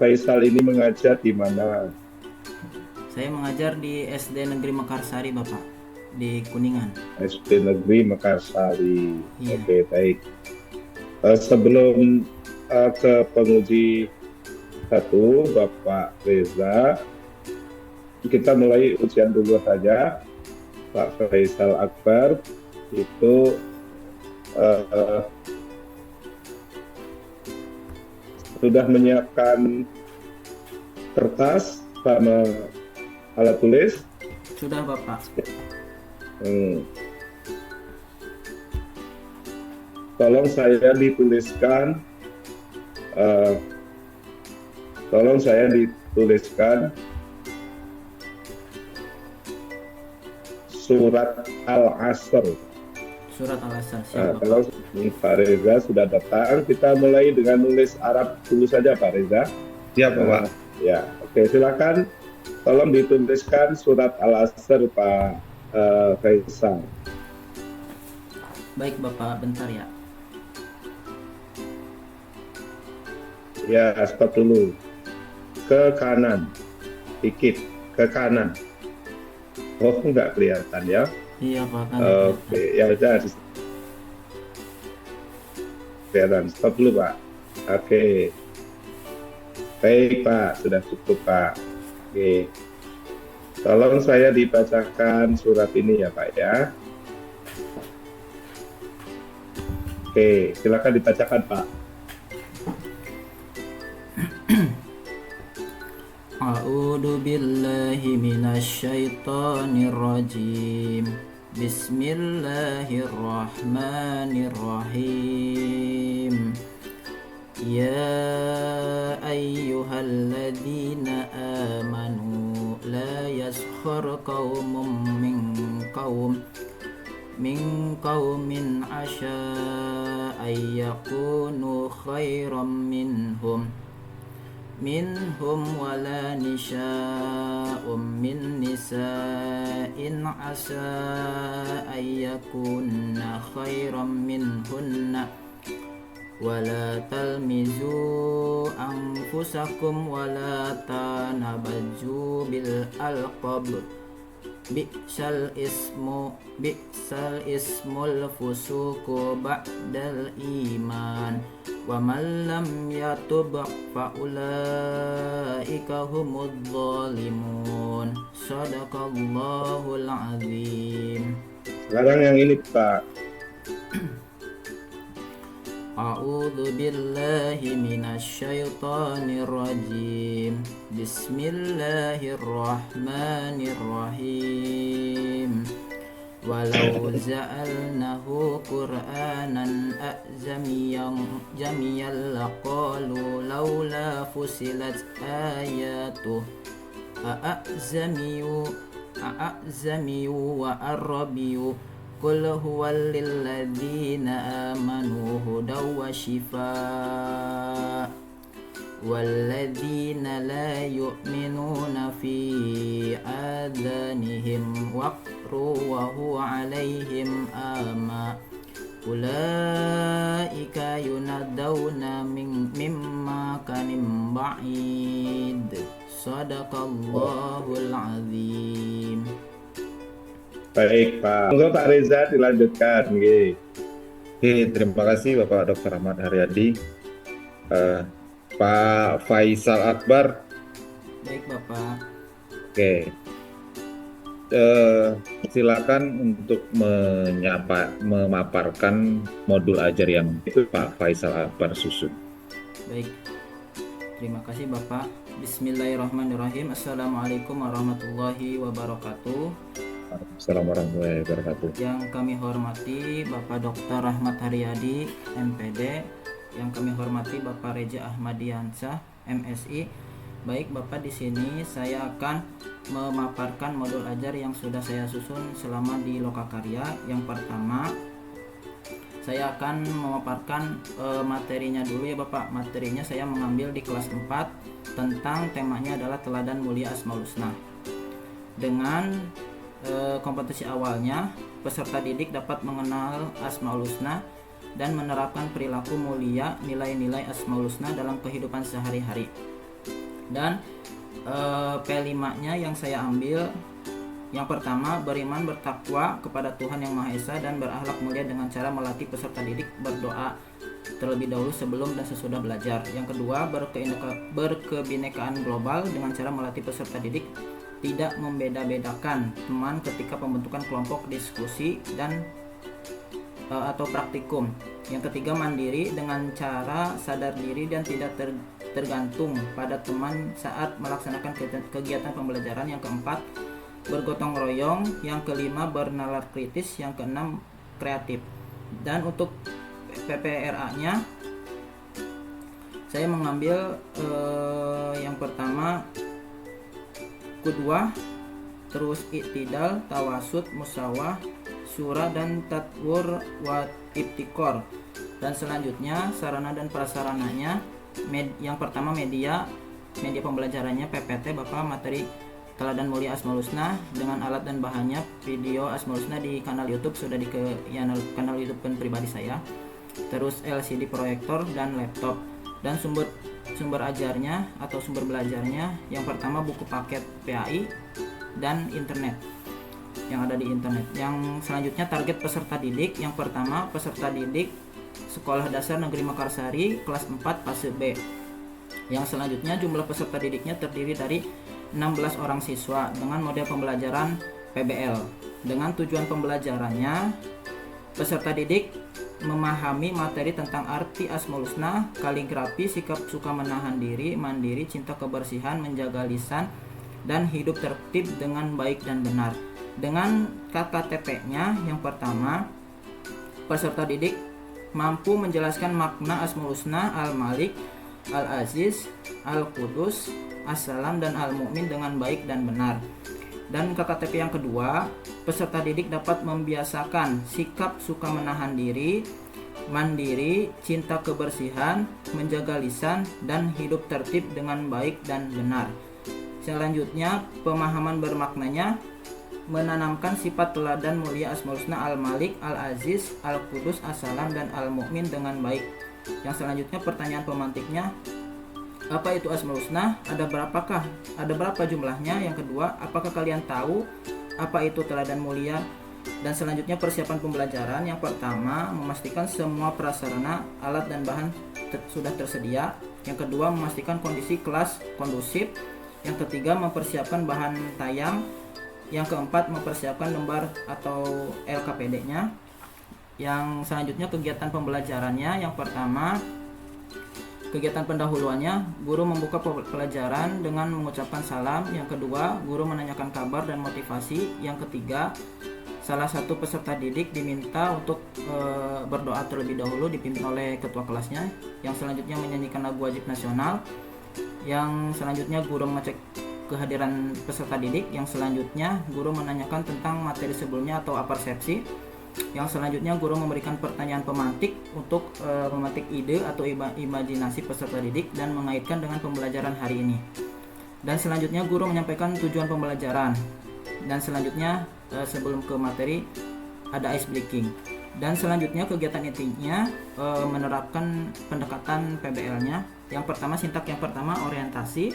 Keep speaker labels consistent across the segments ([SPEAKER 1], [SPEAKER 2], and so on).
[SPEAKER 1] Faisal ini mengajar di mana?
[SPEAKER 2] Saya mengajar di SD Negeri Mekarsari, Bapak, di Kuningan.
[SPEAKER 1] SD Negeri Mekarsari.
[SPEAKER 2] Iya.
[SPEAKER 1] Oke, baik. Sebelum ke penguji satu, Bapak Reza, kita mulai ujian dulu saja. Pak Faisal Akbar itu eh, sudah menyiapkan kertas sama alat tulis.
[SPEAKER 2] Sudah, Bapak.
[SPEAKER 1] Hmm, Tolong saya dituliskan, eh, tolong saya dituliskan surat Al-Asr.
[SPEAKER 2] Surat Al-Asr, siap,
[SPEAKER 1] Nah,
[SPEAKER 2] Bapak.
[SPEAKER 1] kalau Pak Reza sudah datang, kita mulai dengan nulis Arab dulu saja, Pak Reza.
[SPEAKER 3] Siap, Bapak.
[SPEAKER 1] Ya, oke, silakan. Tolong dituliskan surat Al-Asr, Pak Faisal.
[SPEAKER 2] Baik, Bapak, bentar ya.
[SPEAKER 1] Ya, stop dulu. Ke kanan, dikit, ke kanan. Oh, nggak kelihatan ya.
[SPEAKER 2] Iya, Pak, kan.
[SPEAKER 1] Oke, ya udah, kelihatan. Stop dulu, Pak. Oke, baik, Pak. Sudah cukup, Pak. Oke. Tolong saya dibacakan surat ini ya, Pak ya. Oke, silakan dibacakan, Pak.
[SPEAKER 2] A'udzu billahi minasyaitonir rajim. Bismillahirrahmanirrahim. Ya ayyuhalladzina amanu la yaskhar qaumun min qaumin asa ayyakunu khairam minhum wala nisa'um min nisa'in asa ayyakunna khairam minhunna wala talmizu anfusakum wala tanabaju bil alqab bi'sal ismul fusuku ba'dal iman wa man lam yatub fa ulaika humudz zalimun. Shadaqallahul azim.
[SPEAKER 1] Sekarang yang ini, Pak.
[SPEAKER 2] A'udzu billahi minasyaitonir rajim. Bismillahirrahmanirrahim. Walau ja'alnahu Qur'anan jamiyan laqalu laula fusilat ayatuh a'zamiyu wa arabiyu qul huwal lilladzina amanu hudaw wa shifaa walladzina la yu'minuna fi adanihim waqru wa huwa alaihim ama ulaika yunadawna mimma kanim ba'id. Sadaqallahul azim.
[SPEAKER 1] Baik, Pak. Monggo Pak Reza dilanjutkan. Nggih.
[SPEAKER 3] Oke, terima kasih Bapak Dr. Ahmad Haryadi. Pak Faisal Akbar.
[SPEAKER 2] Baik, Bapak.
[SPEAKER 3] Oke. Silakan untuk memaparkan modul ajar yang Pak Faisal Akbar susun.
[SPEAKER 2] Baik. Terima kasih, Bapak. Bismillahirrahmanirrahim. Assalamualaikum warahmatullahi wabarakatuh.
[SPEAKER 3] Assalamualaikum warahmatullahi wabarakatuh.
[SPEAKER 2] Yang kami hormati Bapak Dr. Ahmad Haryadi, MPD. Yang kami hormati Bapak Reza Ahmadiansah, MSI. Baik, Bapak, di sini saya akan memaparkan modul ajar yang sudah saya susun selama di Lokakarya. Yang pertama, saya akan memaparkan materinya dulu ya, Bapak. Materinya saya mengambil di kelas 4 tentang temanya adalah teladan mulia Asmaul Husna. Dengan kompetisi awalnya, peserta didik dapat mengenal Asmaul Husna dan menerapkan perilaku mulia nilai-nilai Asmaul Husna dalam kehidupan sehari-hari. Dan P5-nya yang saya ambil, yang pertama, beriman bertakwa kepada Tuhan Yang Maha Esa dan berakhlak mulia dengan cara melatih peserta didik berdoa terlebih dahulu sebelum dan sesudah belajar. Yang kedua, berkebinekaan global dengan cara melatih peserta didik tidak membeda-bedakan teman ketika pembentukan kelompok diskusi dan atau praktikum. Yang ketiga, mandiri dengan cara sadar diri dan tidak tergantung pada teman saat melaksanakan kegiatan pembelajaran. Yang keempat, bergotong royong. Yang kelima, bernalar kritis. Yang keenam, kreatif. Dan untuk PPRA-nya saya mengambil yang pertama kedua, terus iktidal, tawasud, musawah, surah, dan tatwur wa ibtikor. Dan selanjutnya sarana dan prasarananya, yang pertama media pembelajarannya PPT Bapak, materi Teladan Mulia Asmaul Husna dengan alat dan bahannya video Asmaul Husna di kanal YouTube, sudah di kanal YouTube pribadi saya. Terus LCD proyektor dan laptop. Dan sumber ajarnya atau sumber belajarnya, yang pertama buku paket PAI dan internet yang ada di internet. Yang selanjutnya target peserta didik, yang pertama peserta didik Sekolah Dasar Negeri Mekarsari kelas 4 fase B. Yang selanjutnya jumlah peserta didiknya terdiri dari 16 orang siswa dengan model pembelajaran PBL. Dengan tujuan pembelajarannya, peserta didik memahami materi tentang arti Asmaul Husna, kaligrafi, sikap suka menahan diri, mandiri, cinta kebersihan, menjaga lisan, dan hidup tertib dengan baik dan benar. Dengan KKTP-nya, yang pertama, peserta didik mampu menjelaskan makna Asmaul Husna, Al-Malik, Al-Aziz, Al-Qudus, As-Salam, dan Al-Mu'min dengan baik dan benar. Dan KKTP yang kedua, peserta didik dapat membiasakan sikap suka menahan diri, mandiri, cinta kebersihan, menjaga lisan, dan hidup tertib dengan baik dan benar. Selanjutnya, pemahaman bermaknanya menanamkan sifat teladan mulia Asmaul Husna Al-Malik, Al-Aziz, Al-Qudus, As-Salam, dan Al-Mu'min dengan baik. Yang selanjutnya pertanyaan pemantiknya, apa itu Asmaul Husna? Ada berapa jumlahnya? Yang kedua, apakah kalian tahu apa itu teladan mulia? Dan selanjutnya persiapan pembelajaran. Yang pertama, memastikan semua prasarana, alat, dan bahan sudah tersedia. Yang kedua, memastikan kondisi kelas kondusif. Yang ketiga, mempersiapkan bahan tayang. Yang keempat, mempersiapkan lembar atau LKPD-nya. Yang selanjutnya kegiatan pembelajarannya. Yang pertama, kegiatan pendahuluannya, guru membuka pelajaran dengan mengucapkan salam. Yang kedua, guru menanyakan kabar dan motivasi. Yang ketiga, salah satu peserta didik diminta untuk berdoa terlebih dahulu dipimpin oleh ketua kelasnya. Yang selanjutnya menyanyikan lagu wajib nasional. Yang selanjutnya guru mengecek kehadiran peserta didik. Yang selanjutnya guru menanyakan tentang materi sebelumnya atau apersepsi. Yang selanjutnya guru memberikan pertanyaan pemantik untuk memantik ide atau imajinasi peserta didik dan mengaitkan dengan pembelajaran hari ini. Dan selanjutnya guru menyampaikan tujuan pembelajaran. Dan selanjutnya sebelum ke materi ada ice breaking. Dan selanjutnya kegiatan intinya menerapkan pendekatan PBL-nya. Yang pertama, sintak yang pertama orientasi.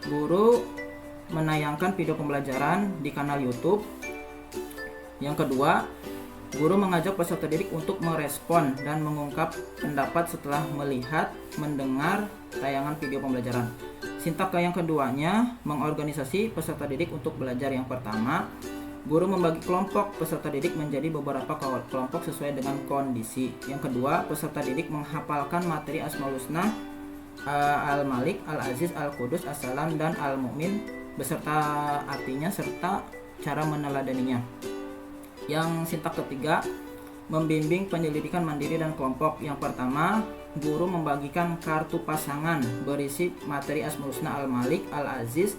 [SPEAKER 2] Guru menayangkan video pembelajaran di kanal YouTube. Yang kedua, guru mengajak peserta didik untuk merespon dan mengungkap pendapat setelah melihat, mendengar tayangan video pembelajaran. Sintak yang keduanya, mengorganisasi peserta didik untuk belajar. Yang pertama, guru membagi kelompok peserta didik menjadi beberapa kelompok sesuai dengan kondisi. Yang kedua, peserta didik menghafalkan materi Asmaul Husna, Al-Malik, Al-Aziz, Al-Qudus, As-Salam, dan Al-Mu'min beserta artinya serta cara meneladaninya. Yang sintak ketiga, membimbing penyelidikan mandiri dan kelompok. Yang pertama, guru membagikan kartu pasangan berisi materi Asmaul Husna Al-Malik, Al-Aziz,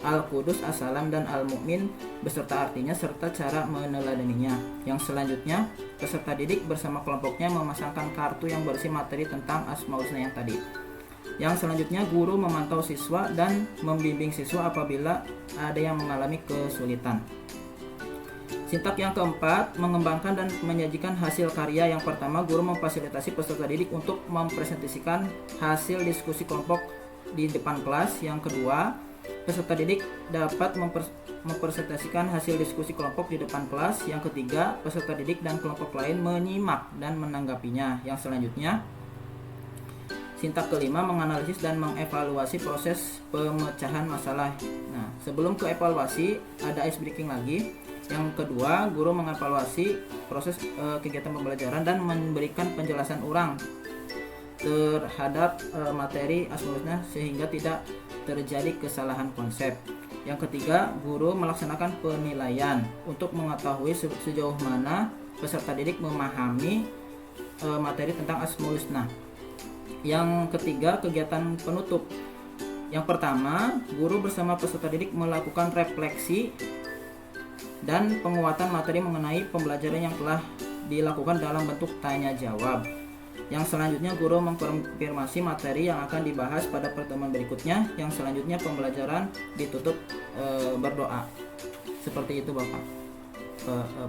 [SPEAKER 2] Al-Qudus, As-Salam, dan Al-Mu'min beserta artinya serta cara meneladaninya. Yang selanjutnya, peserta didik bersama kelompoknya memasangkan kartu yang berisi materi tentang Asmaul Husna yang tadi. Yang selanjutnya, guru memantau siswa dan membimbing siswa apabila ada yang mengalami kesulitan. Sintak yang keempat, mengembangkan dan menyajikan hasil karya. Yang pertama, guru memfasilitasi peserta didik untuk mempresentasikan hasil diskusi kelompok di depan kelas. Yang kedua, peserta didik dapat mempresentasikan hasil diskusi kelompok di depan kelas. Yang ketiga, peserta didik dan kelompok lain menyimak dan menanggapinya. Yang selanjutnya, sintak kelima, menganalisis dan mengevaluasi proses pemecahan masalah. Nah, sebelum ke evaluasi, ada ice breaking lagi. Yang kedua, guru mengevaluasi proses kegiatan pembelajaran dan memberikan penjelasan ulang terhadap materi asmaul-husna sehingga tidak terjadi kesalahan konsep. Yang ketiga, guru melaksanakan penilaian untuk mengetahui sejauh mana peserta didik memahami materi tentang asmaul-husna. Yang ketiga, kegiatan penutup. Yang pertama, guru bersama peserta didik melakukan refleksi dan penguatan materi mengenai pembelajaran yang telah dilakukan dalam bentuk tanya jawab. Yang selanjutnya, guru mengkonfirmasi materi yang akan dibahas pada pertemuan berikutnya. Yang selanjutnya, pembelajaran ditutup berdoa. Seperti itu Bapak.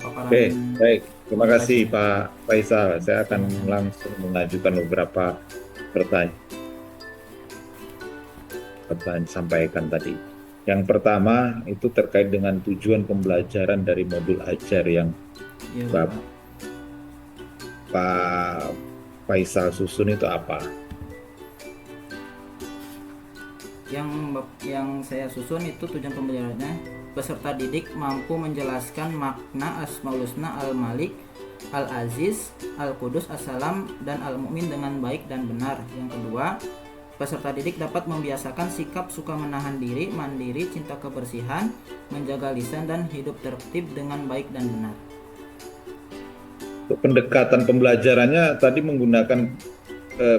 [SPEAKER 2] Paparan.
[SPEAKER 3] Oke, baik. Terima kasih Pak Faisal. Saya akan langsung mengajukan beberapa pertanyaan disampaikan tadi. Yang pertama itu terkait dengan tujuan pembelajaran dari modul ajar yang
[SPEAKER 2] Ya,
[SPEAKER 3] Pak Faisal susun itu apa?
[SPEAKER 2] Yang saya susun itu tujuan pembelajarannya, peserta didik mampu menjelaskan makna Asmaul Husna Al-Malik, Al-Aziz, Al-Qudus, As-Salam, dan Al-Mu'min dengan baik dan benar. Yang kedua, peserta didik dapat membiasakan sikap suka menahan diri, mandiri, cinta kebersihan, menjaga lisan, dan hidup tertib dengan baik dan benar.
[SPEAKER 3] Untuk pendekatan pembelajarannya tadi menggunakan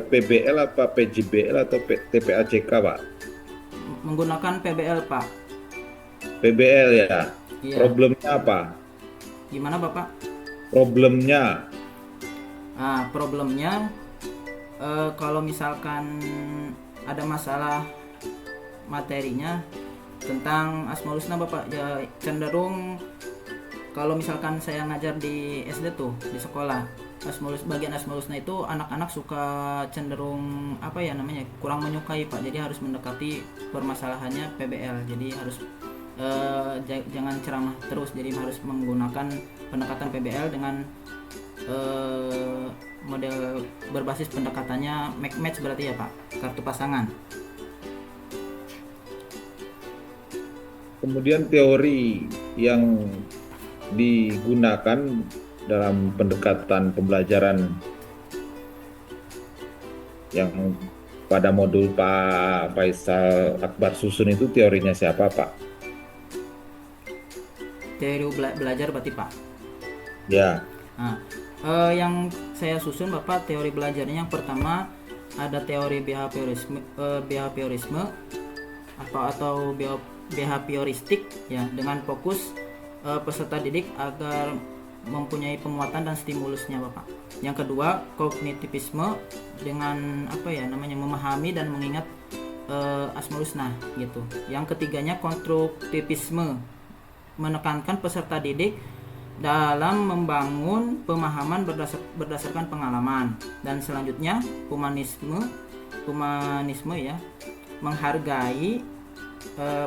[SPEAKER 3] PBL apa PJBL atau TPACK Pak?
[SPEAKER 2] Menggunakan PBL Pak.
[SPEAKER 3] PBL ya.
[SPEAKER 2] Iya.
[SPEAKER 3] Problemnya apa?
[SPEAKER 2] Gimana Bapak?
[SPEAKER 3] Problemnya
[SPEAKER 2] Problemnya kalau misalkan ada masalah materinya tentang Asmaul Husna Bapak, ya cenderung kalau misalkan saya ngajar di SD tuh di sekolah, bagian Asmaul Husna itu anak-anak suka cenderung kurang menyukai Pak. Jadi harus mendekati permasalahannya PBL. Jadi harus jangan ceramah terus, jadi harus menggunakan pendekatan PBL dengan model berbasis pendekatannya match berarti ya Pak, kartu pasangan.
[SPEAKER 3] kemudian teori yang digunakan dalam pendekatan pembelajaran yang pada modul Pak Faisal Akbar susun itu teorinya siapa Pak?
[SPEAKER 2] Teori belajar berarti Pak.
[SPEAKER 3] Ya.
[SPEAKER 2] Nah, yang saya susun Bapak teori belajarnya, yang pertama ada teori behaviorisme atau behavioristik ya, dengan fokus peserta didik agar mempunyai penguatan dan stimulusnya Bapak. Yang kedua, kognitivisme dengan memahami dan mengingat Asmaul Husna gitu. Yang ketiganya, konstruktivisme, menekankan peserta didik dalam membangun pemahaman berdasarkan pengalaman. Dan selanjutnya, humanisme ya, menghargai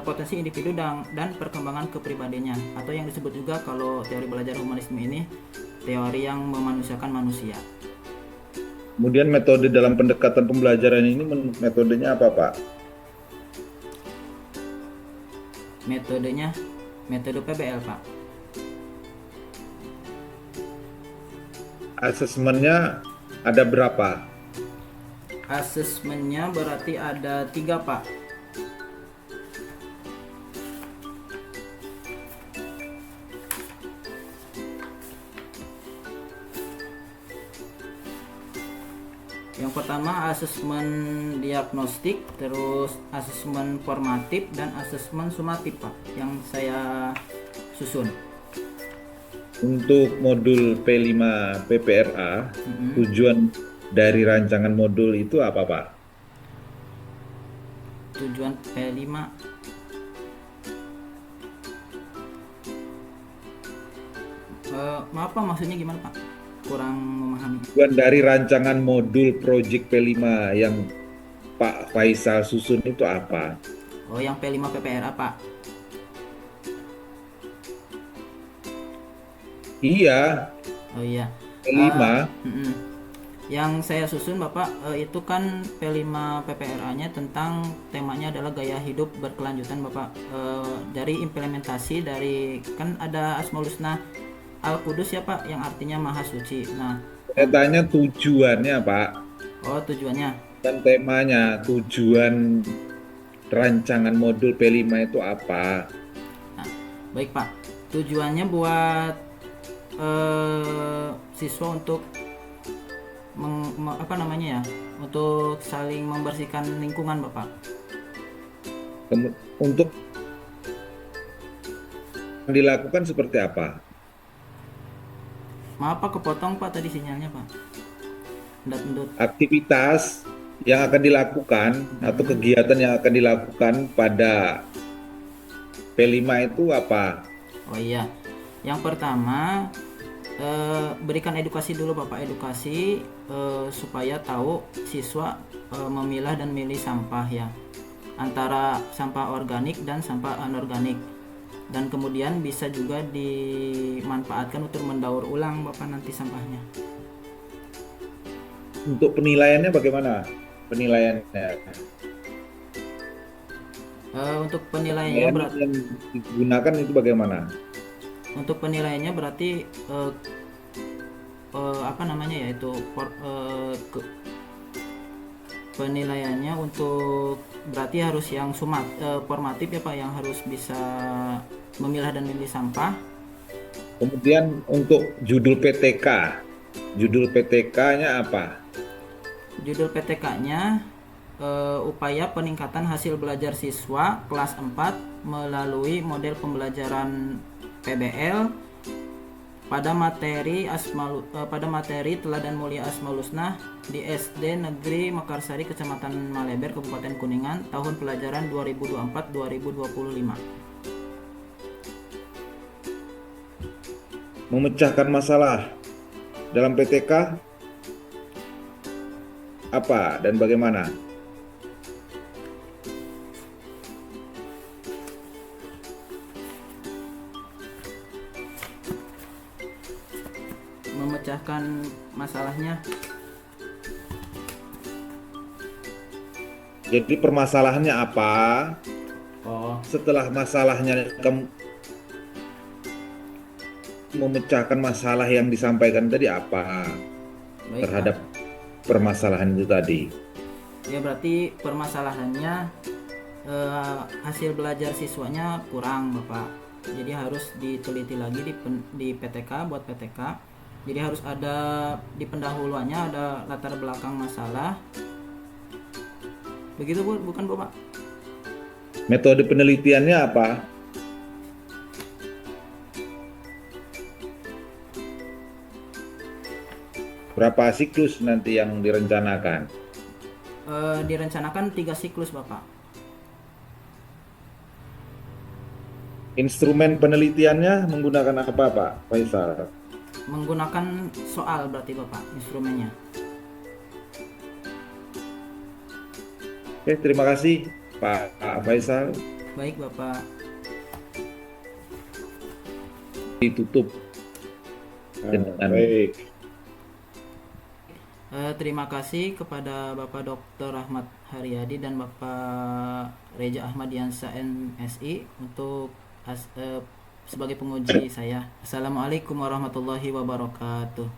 [SPEAKER 2] potensi individu dan perkembangan kepribadiannya, atau yang disebut juga kalau teori belajar humanisme ini teori yang memanusiakan manusia.
[SPEAKER 3] Kemudian metode dalam pendekatan pembelajaran ini metodenya apa Pak?
[SPEAKER 2] Metodenya metode PBL Pak.
[SPEAKER 3] Asesmennya ada berapa?
[SPEAKER 2] Asesmennya berarti ada 3 Pak. Yang pertama asesmen diagnostik, terus asesmen formatif, dan asesmen sumatif Pak yang saya susun.
[SPEAKER 3] Untuk modul P5 PPRA, tujuan dari rancangan modul itu apa Pak?
[SPEAKER 2] Tujuan P5 maaf Pak, maksudnya gimana Pak? Kurang memahami.
[SPEAKER 3] Tujuan dari rancangan modul Project P5 yang Pak Faisal susun itu apa?
[SPEAKER 2] Oh, yang P5 PPRA, Pak.
[SPEAKER 3] Iya,
[SPEAKER 2] Oh iya. Eh,
[SPEAKER 3] P5.
[SPEAKER 2] mm-mm. Yang saya susun Bapak, itu kan P5 PPRA-nya tentang temanya adalah gaya hidup berkelanjutan Bapak. Dari implementasi dari kan ada Asmaul Husna Al Kudus ya Pak, yang artinya Maha Suci. Nah,
[SPEAKER 3] Saya tanya tujuannya, Pak,
[SPEAKER 2] oh tujuannya.
[SPEAKER 3] dan temanya, tujuan rancangan modul P5 itu apa?
[SPEAKER 2] Nah, baik Pak. Tujuannya buat siswa untuk apa namanya ya? Untuk saling membersihkan lingkungan Bapak.
[SPEAKER 3] Untuk dilakukan seperti apa?
[SPEAKER 2] Maaf Pak, kepotong Pak tadi sinyalnya Pak. Endut-endut.
[SPEAKER 3] Aktivitas yang akan dilakukan atau kegiatan yang akan dilakukan pada P5 itu apa?
[SPEAKER 2] Oh iya, yang pertama berikan edukasi dulu Bapak, edukasi supaya tahu siswa memilah dan milih sampah ya, antara sampah organik dan sampah anorganik, dan kemudian bisa juga dimanfaatkan untuk mendaur ulang Bapak nanti sampahnya.
[SPEAKER 3] Untuk penilaiannya bagaimana? Penilaiannya.
[SPEAKER 2] Untuk penilaiannya
[SPEAKER 3] Penilaian
[SPEAKER 2] berarti
[SPEAKER 3] yang digunakan itu bagaimana?
[SPEAKER 2] berarti apa namanya ya itu penilaiannya untuk berarti harus yang formatif ya Pak, yang harus bisa memilah dan memilih sampah.
[SPEAKER 3] Kemudian untuk judul PTK-nya apa?
[SPEAKER 2] Judul PTK-nya upaya peningkatan hasil belajar siswa kelas 4 melalui model pembelajaran PBL pada materi Teladan Mulia Asmaul Husna di SD Negeri Mekarsari Kecamatan Maleber Kabupaten Kuningan tahun pelajaran 2024-2025.
[SPEAKER 3] Memecahkan masalah dalam PTK apa dan bagaimana?
[SPEAKER 2] Memecahkan masalahnya.
[SPEAKER 3] Jadi permasalahannya apa?
[SPEAKER 2] Oh,
[SPEAKER 3] Setelah masalahnya kamu memecahkan masalah yang disampaikan tadi apa
[SPEAKER 2] baik
[SPEAKER 3] terhadap
[SPEAKER 2] Pak.
[SPEAKER 3] permasalahan itu tadi?
[SPEAKER 2] Ya berarti permasalahannya hasil belajar siswanya kurang Bapak. Jadi harus diteliti lagi di PTK, buat PTK. Jadi harus ada di pendahuluannya ada latar belakang masalah. Begitu Bu, bukan Bapak?
[SPEAKER 3] Metode penelitiannya apa? Berapa siklus nanti yang direncanakan?
[SPEAKER 2] Direncanakan 3 siklus Bapak.
[SPEAKER 3] Instrumen penelitiannya menggunakan apa, Pak Faisal?
[SPEAKER 2] Menggunakan soal berarti Bapak instrumennya.
[SPEAKER 3] Oke, terima kasih Pak Faisal.
[SPEAKER 2] Baik Bapak.
[SPEAKER 3] Ditutup dengan
[SPEAKER 1] Baik.
[SPEAKER 2] Terima kasih kepada Bapak Dr. Ahmad Haryadi dan Bapak Reja Ahmadiansa MSI untuk sebagai penguji saya. Assalamualaikum warahmatullahi wabarakatuh.